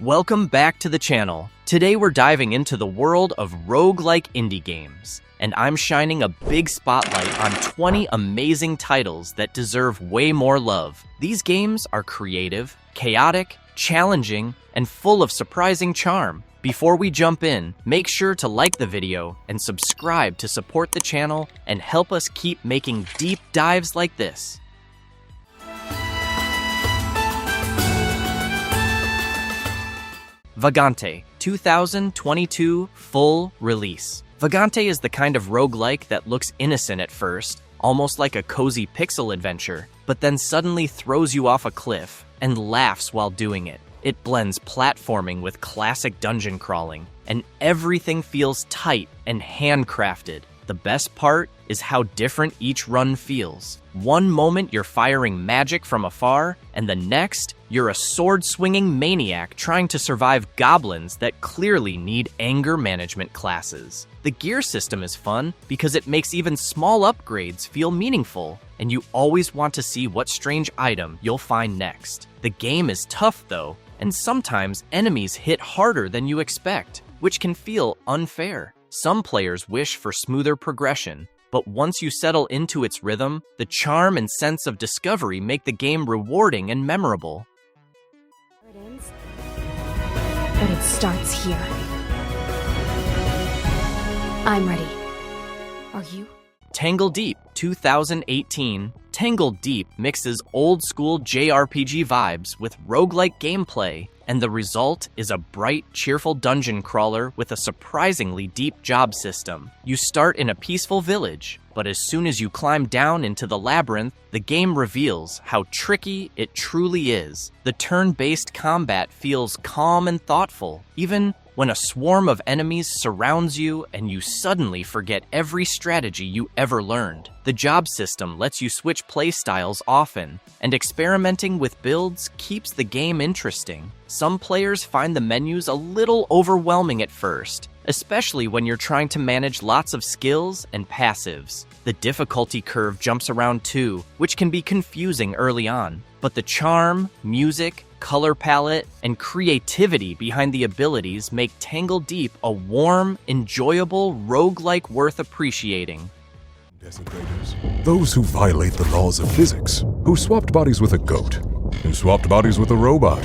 Welcome back to the channel. Today we're diving into the world of roguelike indie games, and I'm shining a big spotlight on 20 amazing titles that deserve way more love. These games are creative, chaotic, challenging, and full of surprising charm. Before we jump in, make sure to like the video and subscribe to support the channel and help us keep making deep dives like this. Vagante, 2022 full release. Vagante is the kind of roguelike that looks innocent at first, almost like a cozy pixel adventure, but then suddenly throws you off a cliff and laughs while doing it. It blends platforming with classic dungeon crawling, and everything feels tight and handcrafted. The best part is how different each run feels. One moment you're firing magic from afar, and the next, you're a sword-swinging maniac trying to survive goblins that clearly need anger management classes. The gear system is fun because it makes even small upgrades feel meaningful, and you always want to see what strange item you'll find next. The game is tough though, and sometimes enemies hit harder than you expect, which can feel unfair. Some players wish for smoother progression, but once you settle into its rhythm, the charm and sense of discovery make the game rewarding and memorable. It ends, but it starts here. I'm ready. Are you? Tangled Deep, 2018. Tangled Deep mixes old-school JRPG vibes with roguelike gameplay, and the result is a bright, cheerful dungeon crawler with a surprisingly deep job system. You start in a peaceful village, but as soon as you climb down into the labyrinth, the game reveals how tricky it truly is. The turn-based combat feels calm and thoughtful, even when a swarm of enemies surrounds you and you suddenly forget every strategy you ever learned. The job system lets you switch playstyles often, and experimenting with builds keeps the game interesting. Some players find the menus a little overwhelming at first, especially when you're trying to manage lots of skills and passives. The difficulty curve jumps around too, which can be confusing early on. But the charm, music, color palette, and creativity behind the abilities make Tangled Deep a warm, enjoyable roguelike worth appreciating. Desecrators. Those who violate the laws of physics, who swapped bodies with a goat, who swapped bodies with a robot,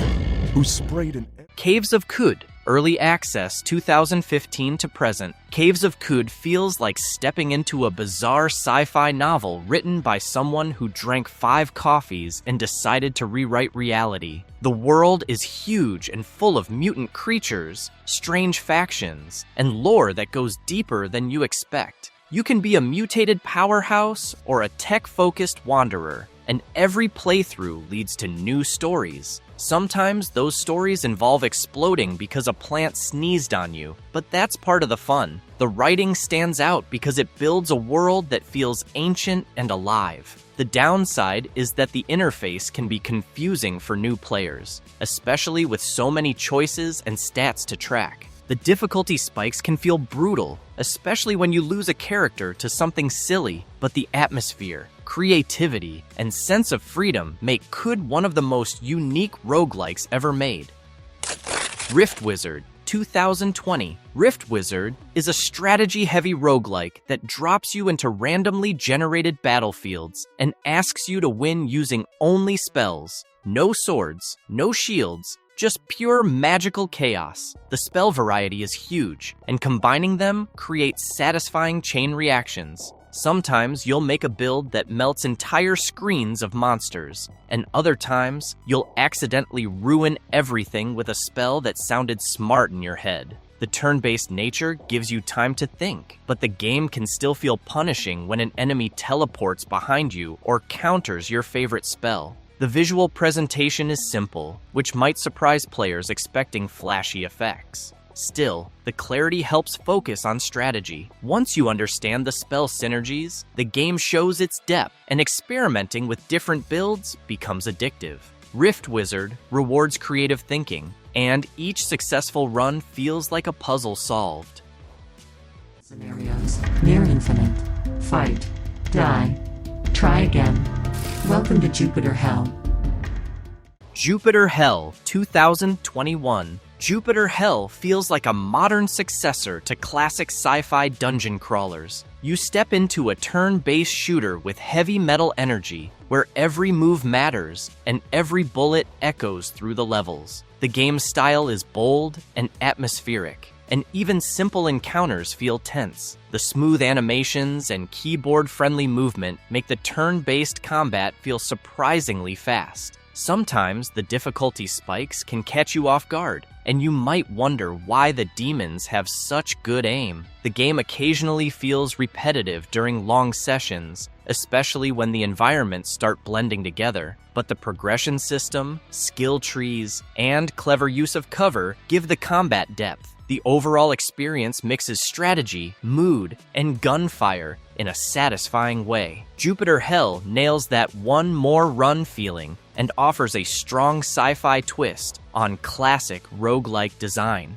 who sprayed an... Caves of Qud, Early Access 2015 to present. Caves of Qud feels like stepping into a bizarre sci-fi novel written by someone who drank 5 coffees and decided to rewrite reality. The world is huge and full of mutant creatures, strange factions, and lore that goes deeper than you expect. You can be a mutated powerhouse or a tech-focused wanderer, and every playthrough leads to new stories. Sometimes those stories involve exploding because a plant sneezed on you, but that's part of the fun. The writing stands out because it builds a world that feels ancient and alive. The downside is that the interface can be confusing for new players, especially with so many choices and stats to track. The difficulty spikes can feel brutal, especially when you lose a character to something silly, but the atmosphere, creativity, and sense of freedom make Qud one of the most unique roguelikes ever made. Rift Wizard, 2020. Rift Wizard is a strategy-heavy roguelike that drops you into randomly generated battlefields and asks you to win using only spells. No swords, no shields, just pure magical chaos. The spell variety is huge, and combining them creates satisfying chain reactions. Sometimes you'll make a build that melts entire screens of monsters, and other times you'll accidentally ruin everything with a spell that sounded smart in your head. The turn-based nature gives you time to think, but the game can still feel punishing when an enemy teleports behind you or counters your favorite spell. The visual presentation is simple, which might surprise players expecting flashy effects. Still, the clarity helps focus on strategy. Once you understand the spell synergies, the game shows its depth, and experimenting with different builds becomes addictive. Rift Wizard rewards creative thinking, and each successful run feels like a puzzle solved. Scenarios, near infinite. Fight. Die. Try again. Welcome to Jupiter Hell. Jupiter Hell 2021. Jupiter Hell feels like a modern successor to classic sci-fi dungeon crawlers. You step into a turn-based shooter with heavy metal energy, where every move matters and every bullet echoes through the levels. The game's style is bold and atmospheric, and even simple encounters feel tense. The smooth animations and keyboard-friendly movement make the turn-based combat feel surprisingly fast. Sometimes the difficulty spikes can catch you off guard, and you might wonder why the demons have such good aim. The game occasionally feels repetitive during long sessions, especially when the environments start blending together. But the progression system, skill trees, and clever use of cover give the combat depth. The overall experience mixes strategy, mood, and gunfire in a satisfying way. Jupiter Hell nails that one more run feeling and offers a strong sci-fi twist on classic roguelike design.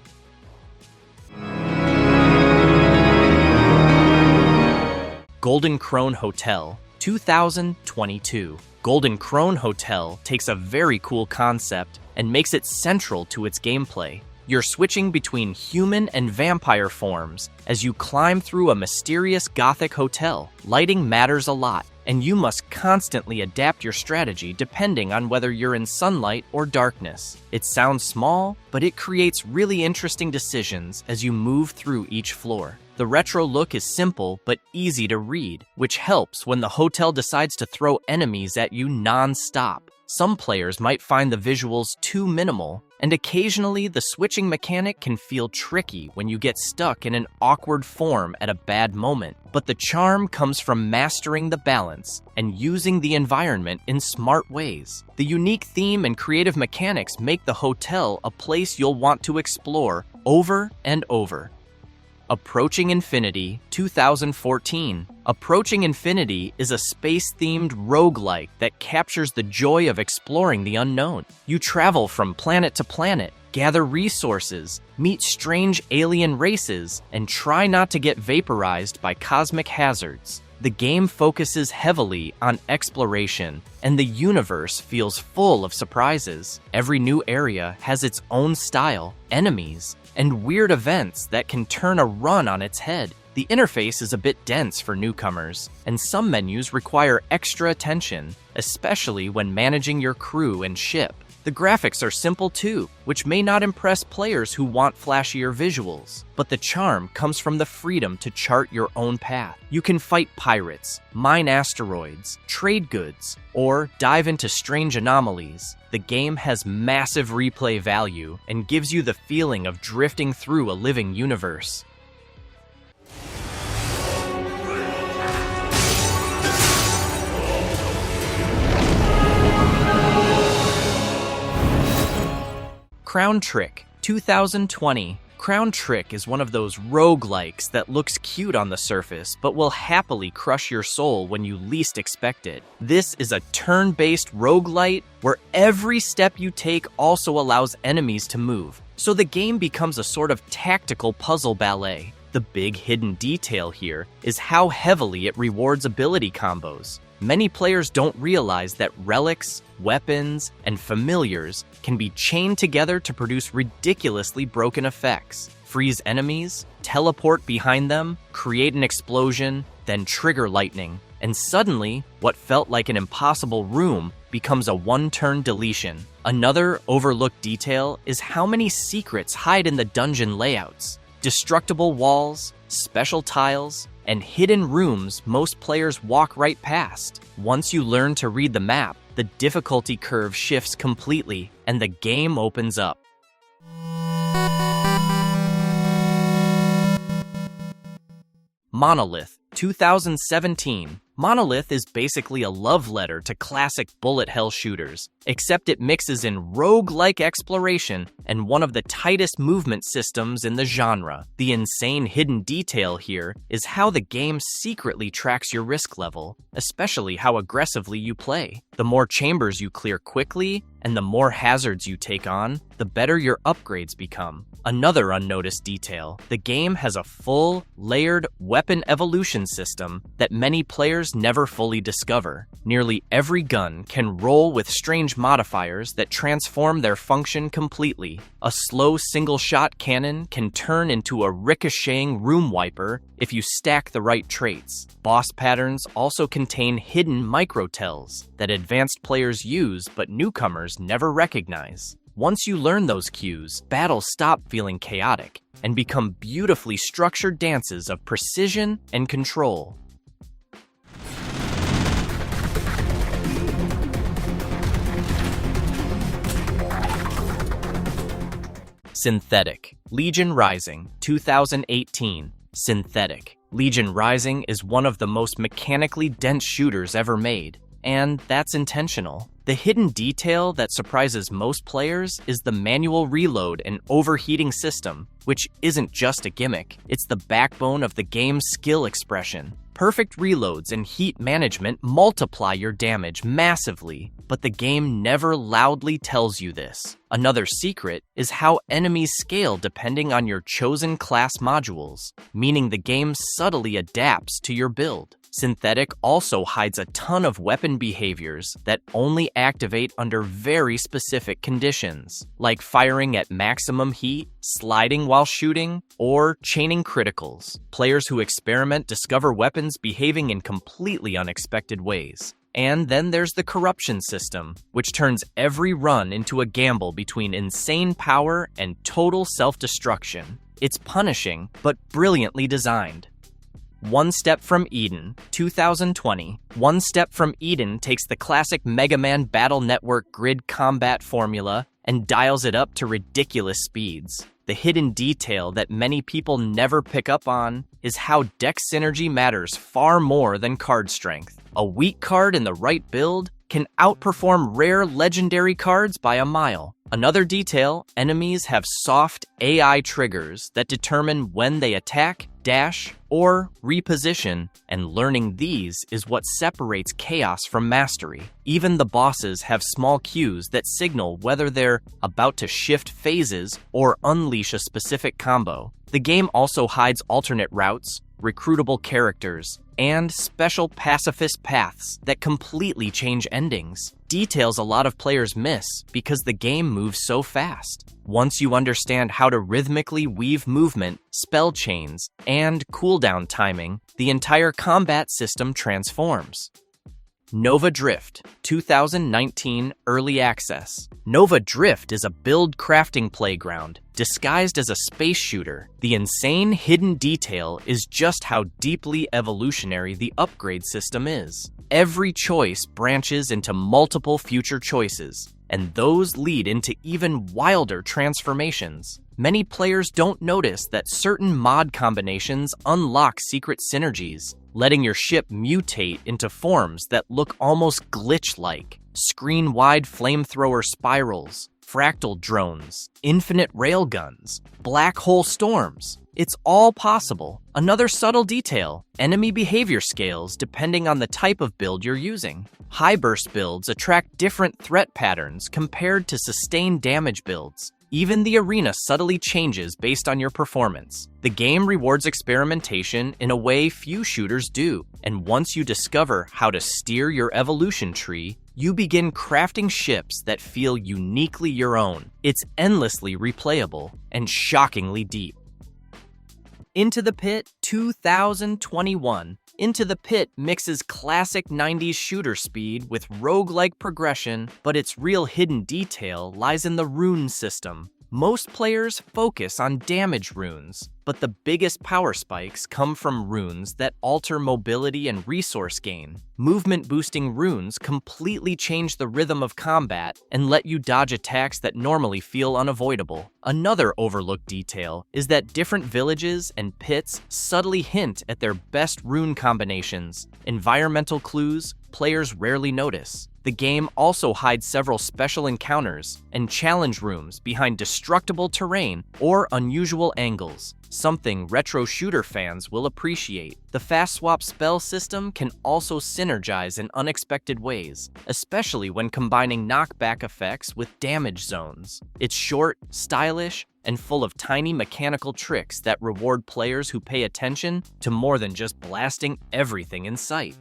Golden Krone Hotel, 2022. Golden Krone Hotel takes a very cool concept and makes it central to its gameplay. You're switching between human and vampire forms as you climb through a mysterious Gothic hotel. Lighting matters a lot, and you must constantly adapt your strategy depending on whether you're in sunlight or darkness. It sounds small, but it creates really interesting decisions as you move through each floor. The retro look is simple but easy to read, which helps when the hotel decides to throw enemies at you non-stop. Some players might find the visuals too minimal, and occasionally the switching mechanic can feel tricky when you get stuck in an awkward form at a bad moment. But the charm comes from mastering the balance and using the environment in smart ways. The unique theme and creative mechanics make the hotel a place you'll want to explore over and over. Approaching Infinity, 2014. Approaching Infinity is a space-themed roguelike that captures the joy of exploring the unknown. You travel from planet to planet, gather resources, meet strange alien races, and try not to get vaporized by cosmic hazards. The game focuses heavily on exploration, and the universe feels full of surprises. Every new area has its own style, enemies, and weird events that can turn a run on its head. The interface is a bit dense for newcomers, and some menus require extra attention, especially when managing your crew and ship. The graphics are simple too, which may not impress players who want flashier visuals, but the charm comes from the freedom to chart your own path. You can fight pirates, mine asteroids, trade goods, or dive into strange anomalies. The game has massive replay value and gives you the feeling of drifting through a living universe. Crown Trick, 2020. Crown Trick is one of those roguelikes that looks cute on the surface, but will happily crush your soul when you least expect it. This is a turn-based roguelite where every step you take also allows enemies to move, so the game becomes a sort of tactical puzzle ballet. The big hidden detail here is how heavily it rewards ability combos. Many players don't realize that relics, weapons, and familiars can be chained together to produce ridiculously broken effects. Freeze enemies, teleport behind them, create an explosion, then trigger lightning. And suddenly, what felt like an impossible room becomes a one-turn deletion. Another overlooked detail is how many secrets hide in the dungeon layouts. Destructible walls, special tiles, and hidden rooms most players walk right past. Once you learn to read the map, the difficulty curve shifts completely, and the game opens up. Monolith, 2017. Monolith is basically a love letter to classic bullet hell shooters, except it mixes in roguelike exploration and one of the tightest movement systems in the genre. The insane hidden detail here is how the game secretly tracks your risk level, especially how aggressively you play. The more chambers you clear quickly, and the more hazards you take on, the better your upgrades become. Another unnoticed detail, the game has a full, layered weapon evolution system that many players never fully discover. Nearly every gun can roll with strange modifiers that transform their function completely. A slow single-shot cannon can turn into a ricocheting room wiper if you stack the right traits. Boss patterns also contain hidden microtells that advanced players use but newcomers never recognize. Once you learn those cues, battles stop feeling chaotic and become beautifully structured dances of precision and control. Synthetik. Legion Rising, 2018. Synthetik. Legion Rising is one of the most mechanically dense shooters ever made, and that's intentional. The hidden detail that surprises most players is the manual reload and overheating system, which isn't just a gimmick, it's the backbone of the game's skill expression. Perfect reloads and heat management multiply your damage massively, but the game never loudly tells you this. Another secret is how enemies scale depending on your chosen class modules, meaning the game subtly adapts to your build. Synthetik also hides a ton of weapon behaviors that only activate under very specific conditions, like firing at maximum heat, sliding while shooting, or chaining criticals. Players who experiment discover weapons behaving in completely unexpected ways. And then there's the corruption system, which turns every run into a gamble between insane power and total self-destruction. It's punishing, but brilliantly designed. One Step from Eden, 2020. One Step from Eden takes the classic Mega Man Battle Network grid combat formula and dials it up to ridiculous speeds. The hidden detail that many people never pick up on is how deck synergy matters far more than card strength. A weak card in the right build can outperform rare legendary cards by a mile. Another detail, enemies have soft AI triggers that determine when they attack, dash, or reposition, and learning these is what separates chaos from mastery. Even the bosses have small cues that signal whether they're about to shift phases or unleash a specific combo. The game also hides alternate routes, recruitable characters, and special pacifist paths that completely change endings. Details a lot of players miss because the game moves so fast. Once you understand how to rhythmically weave movement, spell chains, and cooldown timing, the entire combat system transforms. Nova Drift, 2019 Early Access. Nova Drift is a build crafting playground, disguised as a space shooter. The insane hidden detail is just how deeply evolutionary the upgrade system is. Every choice branches into multiple future choices, and those lead into even wilder transformations. Many players don't notice that certain mod combinations unlock secret synergies, letting your ship mutate into forms that look almost glitch-like. Screen-wide flamethrower spirals, fractal drones, infinite railguns, black hole storms. It's all possible. Another subtle detail, enemy behavior scales depending on the type of build you're using. High burst builds attract different threat patterns compared to sustained damage builds. Even the arena subtly changes based on your performance. The game rewards experimentation in a way few shooters do, and once you discover how to steer your evolution tree, you begin crafting ships that feel uniquely your own. It's endlessly replayable and shockingly deep. Into the Pit 2021. Into the Pit mixes classic 90s shooter speed with roguelike progression, but its real hidden detail lies in the rune system. Most players focus on damage runes, but the biggest power spikes come from runes that alter mobility and resource gain. Movement-boosting runes completely change the rhythm of combat and let you dodge attacks that normally feel unavoidable. Another overlooked detail is that different villages and pits subtly hint at their best rune combinations, environmental clues players rarely notice. The game also hides several special encounters and challenge rooms behind destructible terrain or unusual angles. something retro shooter fans will appreciate. The fast swap spell system can also synergize in unexpected ways, especially when combining knockback effects with damage zones. It's short, stylish, and full of tiny mechanical tricks that reward players who pay attention to more than just blasting everything in sight.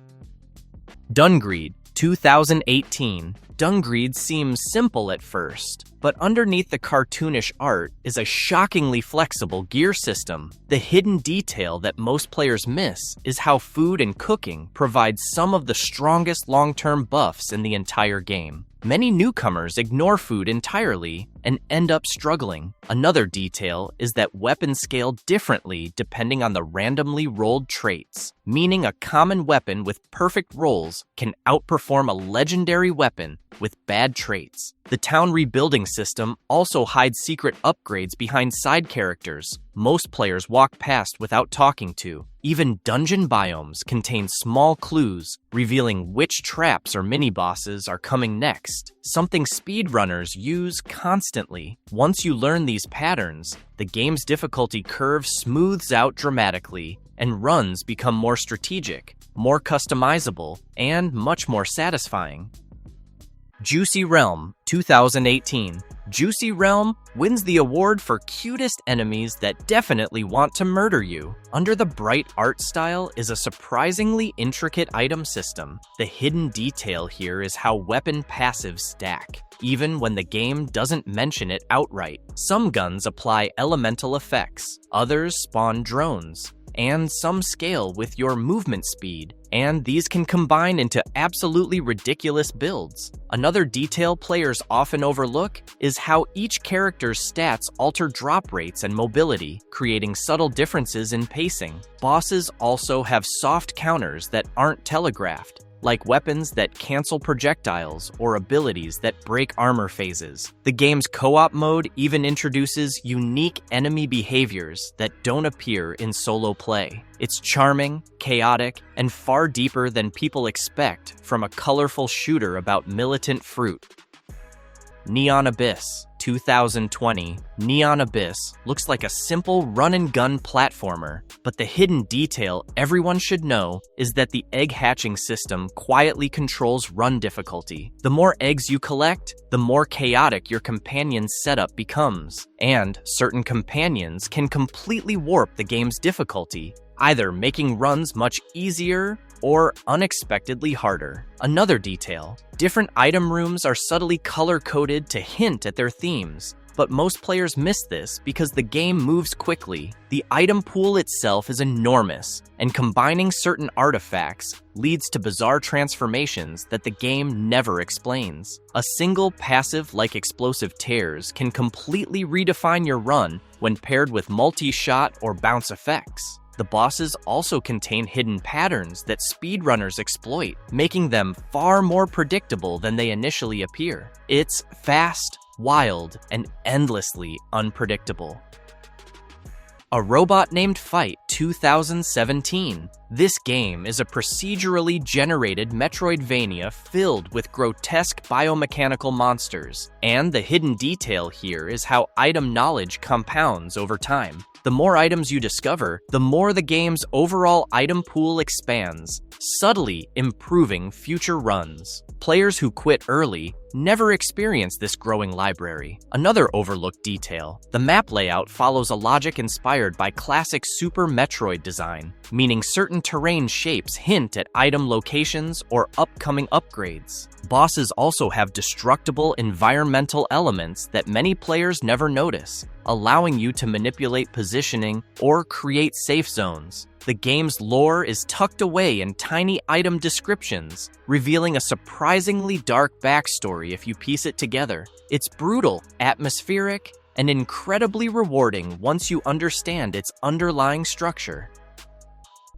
Dungreed, 2018. Dungreed seems simple at first, but underneath the cartoonish art is a shockingly flexible gear system. The hidden detail that most players miss is how food and cooking provide some of the strongest long-term buffs in the entire game. Many newcomers ignore food entirely and end up struggling. Another detail is that weapons scale differently depending on the randomly rolled traits, meaning a common weapon with perfect rolls can outperform a legendary weapon with bad traits. The town rebuilding system also hides secret upgrades behind side characters most players walk past without talking to. Even dungeon biomes contain small clues revealing which traps or mini-bosses are coming next, something speedrunners use constantly. Once you learn these patterns, the game's difficulty curve smooths out dramatically, and runs become more strategic, more customizable, and much more satisfying. Juicy Realm, 2018. Juicy Realm wins the award for cutest enemies that definitely want to murder you. Under the bright art style is a surprisingly intricate item system. The hidden detail here is how weapon passives stack, even when the game doesn't mention it outright. Some guns apply elemental effects, others spawn drones, and some scale with your movement speed, and these can combine into absolutely ridiculous builds. Another detail players often overlook is how each character's stats alter drop rates and mobility, creating subtle differences in pacing. Bosses also have soft counters that aren't telegraphed, like weapons that cancel projectiles or abilities that break armor phases. The game's co-op mode even introduces unique enemy behaviors that don't appear in solo play. It's charming, chaotic, and far deeper than people expect from a colorful shooter about militant fruit. Neon Abyss, 2020. Neon Abyss looks like a simple run-and-gun platformer, but the hidden detail everyone should know is that the egg hatching system quietly controls run difficulty. The more eggs you collect, the more chaotic your companion's setup becomes, and certain companions can completely warp the game's difficulty, either making runs much easier or unexpectedly harder. Another detail, different item rooms are subtly color-coded to hint at their themes, but most players miss this because the game moves quickly. The item pool itself is enormous, and combining certain artifacts leads to bizarre transformations that the game never explains. A single passive like explosive tears can completely redefine your run when paired with multi-shot or bounce effects. The bosses also contain hidden patterns that speedrunners exploit, making them far more predictable than they initially appear. It's fast, wild, and endlessly unpredictable. A Robot Named Fight, 2017. This game is a procedurally generated Metroidvania filled with grotesque biomechanical monsters, and the hidden detail here is how item knowledge compounds over time. The more items you discover, the more the game's overall item pool expands, subtly improving future runs. Players who quit early never experience this growing library. Another overlooked detail, the map layout follows a logic inspired by classic Super Metroid design, meaning certain terrain shapes hint at item locations or upcoming upgrades. Bosses also have destructible environmental elements that many players never notice, allowing you to manipulate positioning or create safe zones. The game's lore is tucked away in tiny item descriptions, revealing a surprisingly dark backstory if you piece it together. It's brutal, atmospheric, and incredibly rewarding once you understand its underlying structure.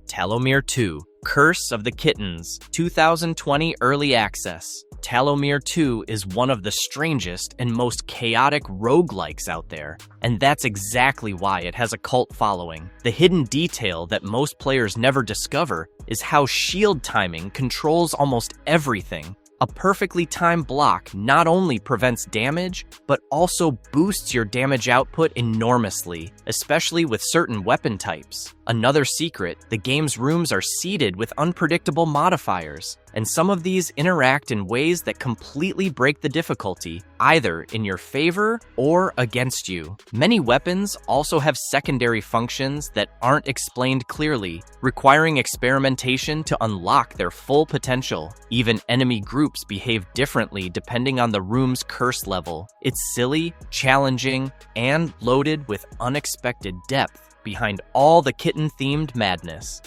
Tallowmere 2, Curse of the Kittens, 2020 Early Access. Tallowmere 2 is one of the strangest and most chaotic roguelikes out there, and that's exactly why it has a cult following. The hidden detail that most players never discover is how shield timing controls almost everything. A perfectly timed block not only prevents damage, but also boosts your damage output enormously, especially with certain weapon types. Another secret, the game's rooms are seeded with unpredictable modifiers, and some of these interact in ways that completely break the difficulty, either in your favor or against you. Many weapons also have secondary functions that aren't explained clearly, requiring experimentation to unlock their full potential. Even enemy groups behave differently depending on the room's curse level. It's silly, challenging, and loaded with unexpected depth behind all the kitten-themed madness.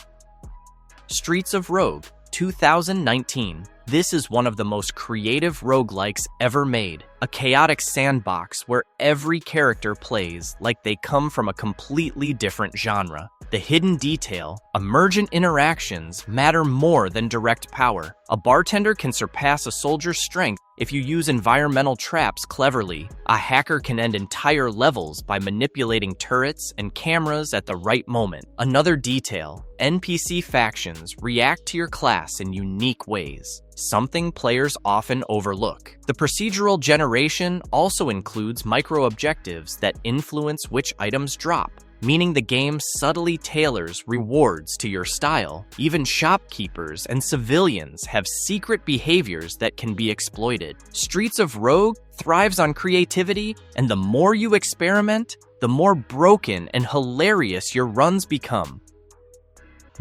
Streets of Rogue 2019. This is one of the most creative roguelikes ever made, a chaotic sandbox where every character plays like they come from a completely different genre. The hidden detail, emergent interactions matter more than direct power. A bartender can surpass a soldier's strength if you use environmental traps cleverly. A hacker can end entire levels by manipulating turrets and cameras at the right moment. Another detail, NPC factions react to your class in unique ways, something players often overlook. The procedural generation also includes micro-objectives that influence which items drop, meaning the game subtly tailors rewards to your style. Even shopkeepers and civilians have secret behaviors that can be exploited. Streets of Rogue thrives on creativity, and the more you experiment, the more broken and hilarious your runs become.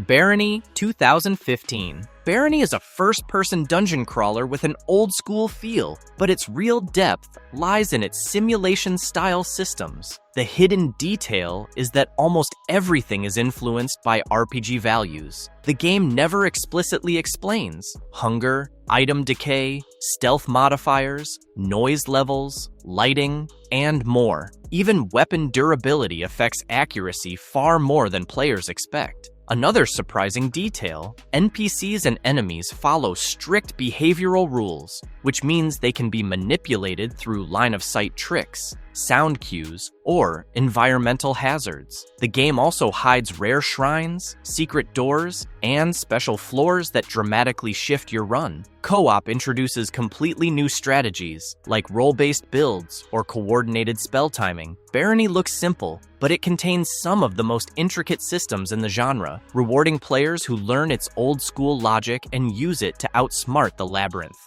Barony 2015. Barony is a first-person dungeon crawler with an old-school feel, but its real depth lies in its simulation-style systems. The hidden detail is that almost everything is influenced by RPG values. The game never explicitly explains hunger, item decay, stealth modifiers, noise levels, lighting, and more. Even weapon durability affects accuracy far more than players expect. Another surprising detail, NPCs and enemies follow strict behavioral rules, which means they can be manipulated through line-of-sight tricks, sound cues, or environmental hazards. The game also hides rare shrines, secret doors, and special floors that dramatically shift your run. Co-op introduces completely new strategies, like role-based builds or coordinated spell timing. Barony looks simple, but it contains some of the most intricate systems in the genre, rewarding players who learn its old-school logic and use it to outsmart the labyrinth.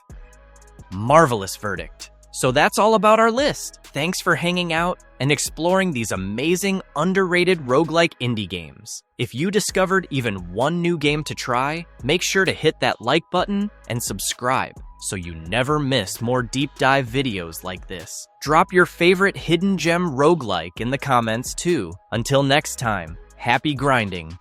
Marvelous verdict. So that's all about our list. Thanks for hanging out and exploring these amazing, underrated roguelike indie games. If you discovered even one new game to try, make sure to hit that like button and subscribe so you never miss more deep dive videos like this. Drop your favorite hidden gem roguelike in the comments too. Until next time, happy grinding.